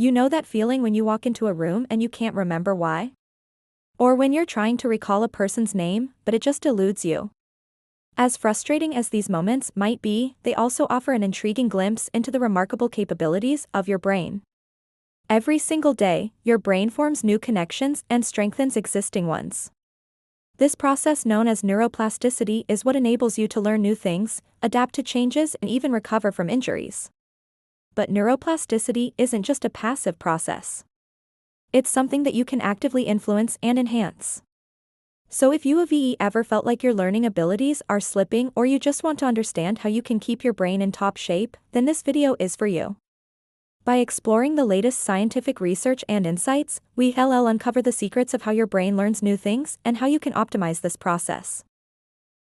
You know that feeling when you walk into a room and you can't remember why? Or when you're trying to recall a person's name, but it just eludes you. As frustrating as these moments might be, they also offer an intriguing glimpse into the remarkable capabilities of your brain. Every single day, your brain forms new connections and strengthens existing ones. This process, known as neuroplasticity, is what enables you to learn new things, adapt to changes, and even recover from injuries. But neuroplasticity isn't just a passive process. It's something that you can actively influence and enhance. So if you have ever felt like your learning abilities are slipping, or you just want to understand how you can keep your brain in top shape, then this video is for you. By exploring the latest scientific research and insights, we'll uncover the secrets of how your brain learns new things and how you can optimize this process.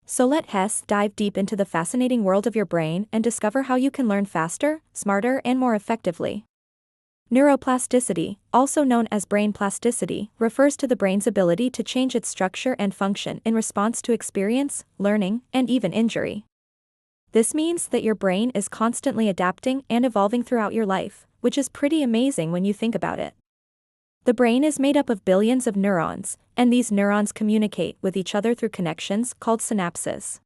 So let's dive deep into the fascinating world of your brain and discover how you can learn faster, smarter, and more effectively. Neuroplasticity, also known as brain plasticity, refers to the brain's ability to change its structure and function in response to experience, learning, and even injury. This means that your brain is constantly adapting and evolving throughout your life, which is pretty amazing when you think about it. The brain is made up of billions of neurons, and these neurons communicate with each other through connections called synapses.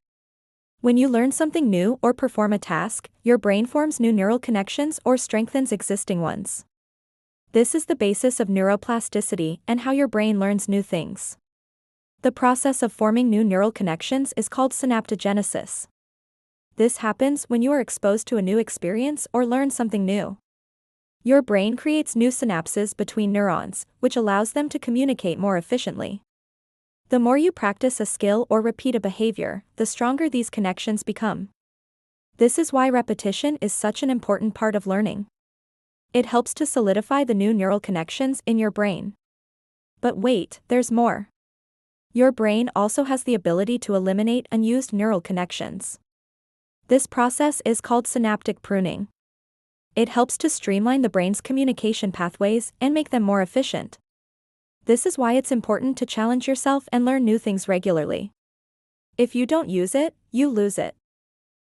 When you learn something new or perform a task, your brain forms new neural connections or strengthens existing ones. This is the basis of neuroplasticity and how your brain learns new things. The process of forming new neural connections is called synaptogenesis. This happens when you are exposed to a new experience or learn something new. Your brain creates new synapses between neurons, which allows them to communicate more efficiently. The more you practice a skill or repeat a behavior, the stronger these connections become. This is why repetition is such an important part of learning. It helps to solidify the new neural connections in your brain. But wait, there's more. Your brain also has the ability to eliminate unused neural connections. This process is called synaptic pruning. It helps to streamline the brain's communication pathways and make them more efficient. This is why it's important to challenge yourself and learn new things regularly. If you don't use it, you lose it.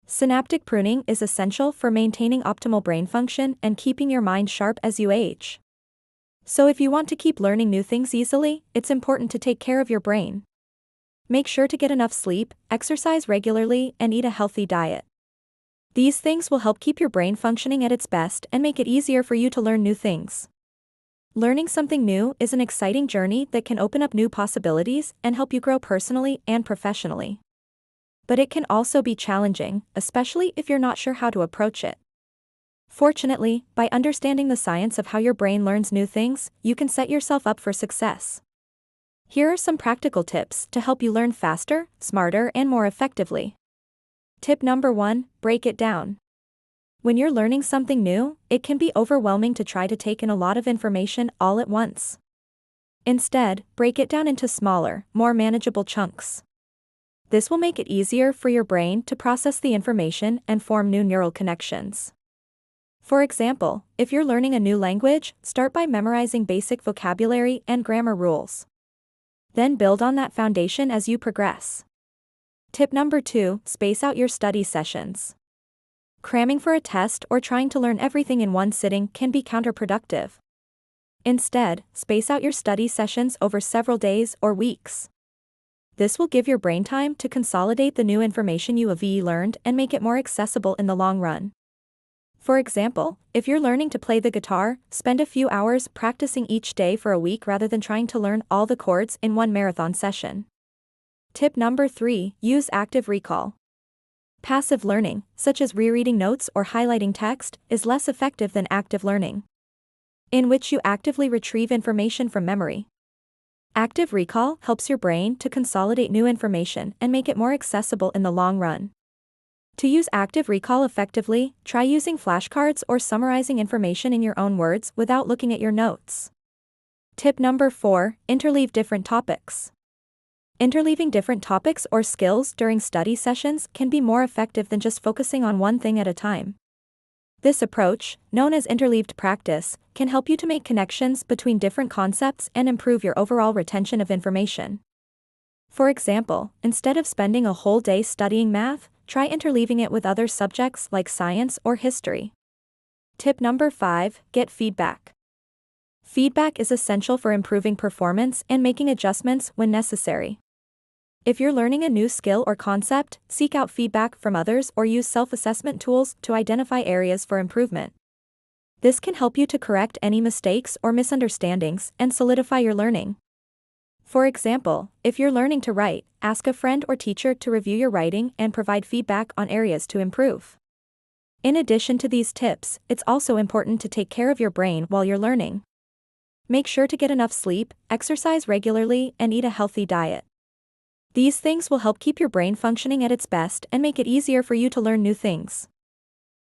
Synaptic pruning is essential for maintaining optimal brain function and keeping your mind sharp as you age. So if you want to keep learning new things easily, it's important to take care of your brain. Make sure to get enough sleep, exercise regularly, and eat a healthy diet. These things will help keep your brain functioning at its best and make it easier for you to learn new things. Learning something new is an exciting journey that can open up new possibilities and help you grow personally and professionally. But it can also be challenging, especially if you're not sure how to approach it. Fortunately, by understanding the science of how your brain learns new things, you can set yourself up for success. Here are some practical tips to help you learn faster, smarter, and more effectively. Tip number 1, break it down. When you're learning something new, it can be overwhelming to try to take in a lot of information all at once. Instead, break it down into smaller, more manageable chunks. This will make it easier for your brain to process the information and form new neural connections. For example, if you're learning a new language, start by memorizing basic vocabulary and grammar rules. Then build on that foundation as you progress. Tip number 2, space out your study sessions. Cramming for a test or trying to learn everything in one sitting can be counterproductive. Instead, space out your study sessions over several days or weeks. This will give your brain time to consolidate the new information you have learned and make it more accessible in the long run. For example, if you're learning to play the guitar, spend a few hours practicing each day for a week rather than trying to learn all the chords in one marathon session. Tip number 3, use active recall. Passive learning, such as rereading notes or highlighting text, is less effective than active learning, in which you actively retrieve information from memory. Active recall helps your brain to consolidate new information and make it more accessible in the long run. To use active recall effectively, try using flashcards or summarizing information in your own words without looking at your notes. Tip number 4, interleave different topics. Interleaving different topics or skills during study sessions can be more effective than just focusing on one thing at a time. This approach, known as interleaved practice, can help you to make connections between different concepts and improve your overall retention of information. For example, instead of spending a whole day studying math, try interleaving it with other subjects like science or history. Tip number 5, get feedback. Feedback is essential for improving performance and making adjustments when necessary. If you're learning a new skill or concept, seek out feedback from others or use self-assessment tools to identify areas for improvement. This can help you to correct any mistakes or misunderstandings and solidify your learning. For example, if you're learning to write, ask a friend or teacher to review your writing and provide feedback on areas to improve. In addition to these tips, it's also important to take care of your brain while you're learning. Make sure to get enough sleep, exercise regularly, and eat a healthy diet. These things will help keep your brain functioning at its best and make it easier for you to learn new things.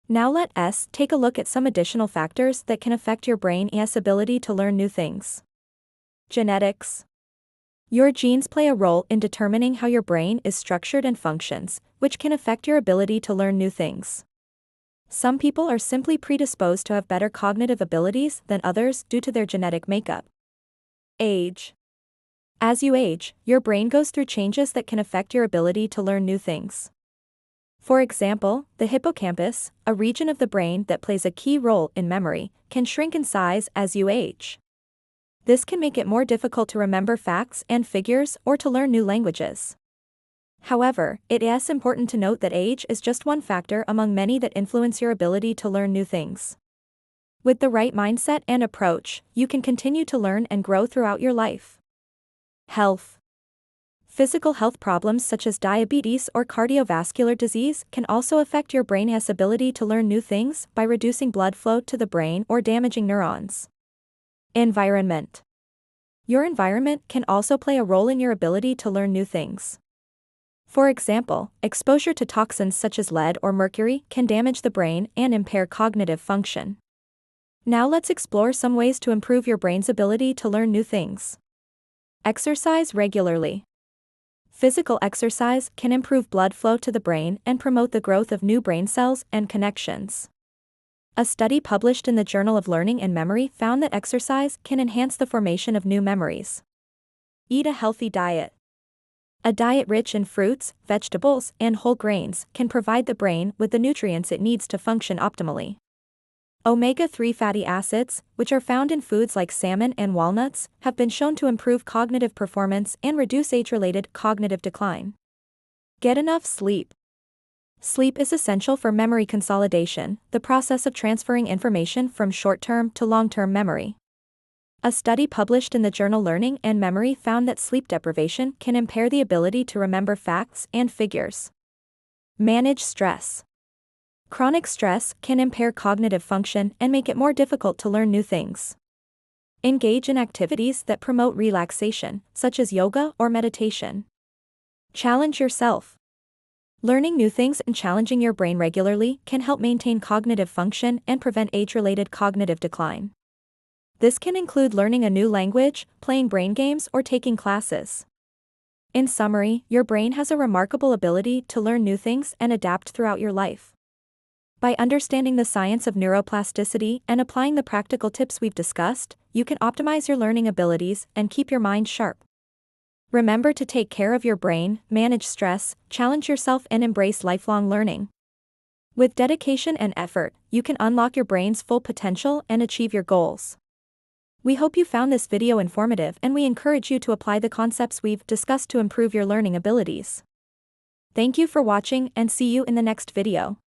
Now let's take a look at some additional factors that can affect your brain's ability to learn new things. Genetics. Your genes play a role in determining how your brain is structured and functions, which can affect your ability to learn new things. Some people are simply predisposed to have better cognitive abilities than others due to their genetic makeup. Age. As you age, your brain goes through changes that can affect your ability to learn new things. For example, the hippocampus, a region of the brain that plays a key role in memory, can shrink in size as you age. This can make it more difficult to remember facts and figures or to learn new languages. However, it is important to note that age is just one factor among many that influence your ability to learn new things. With the right mindset and approach, you can continue to learn and grow throughout your life. Health. Physical health problems such as diabetes or cardiovascular disease can also affect your brain's ability to learn new things by reducing blood flow to the brain or damaging neurons. Environment. Your environment can also play a role in your ability to learn new things. For example, exposure to toxins such as lead or mercury can damage the brain and impair cognitive function. Now let's explore some ways to improve your brain's ability to learn new things. Exercise regularly. Physical exercise can improve blood flow to the brain and promote the growth of new brain cells and connections. A study published in the Journal of Learning and Memory found that exercise can enhance the formation of new memories. Eat a healthy diet. A diet rich in fruits, vegetables, and whole grains can provide the brain with the nutrients it needs to function optimally. Omega-3 fatty acids, which are found in foods like salmon and walnuts, have been shown to improve cognitive performance and reduce age-related cognitive decline. Get enough sleep. Sleep is essential for memory consolidation, the process of transferring information from short-term to long-term memory. A study published in the journal Learning and Memory found that sleep deprivation can impair the ability to remember facts and figures. Manage stress. Chronic stress can impair cognitive function and make it more difficult to learn new things. Engage in activities that promote relaxation, such as yoga or meditation. Challenge yourself. Learning new things and challenging your brain regularly can help maintain cognitive function and prevent age-related cognitive decline. This can include learning a new language, playing brain games, or taking classes. In summary, your brain has a remarkable ability to learn new things and adapt throughout your life. By understanding the science of neuroplasticity and applying the practical tips we've discussed, you can optimize your learning abilities and keep your mind sharp. Remember to take care of your brain, manage stress, challenge yourself, and embrace lifelong learning. With dedication and effort, you can unlock your brain's full potential and achieve your goals. We hope you found this video informative, and we encourage you to apply the concepts we've discussed to improve your learning abilities. Thank you for watching, and see you in the next video.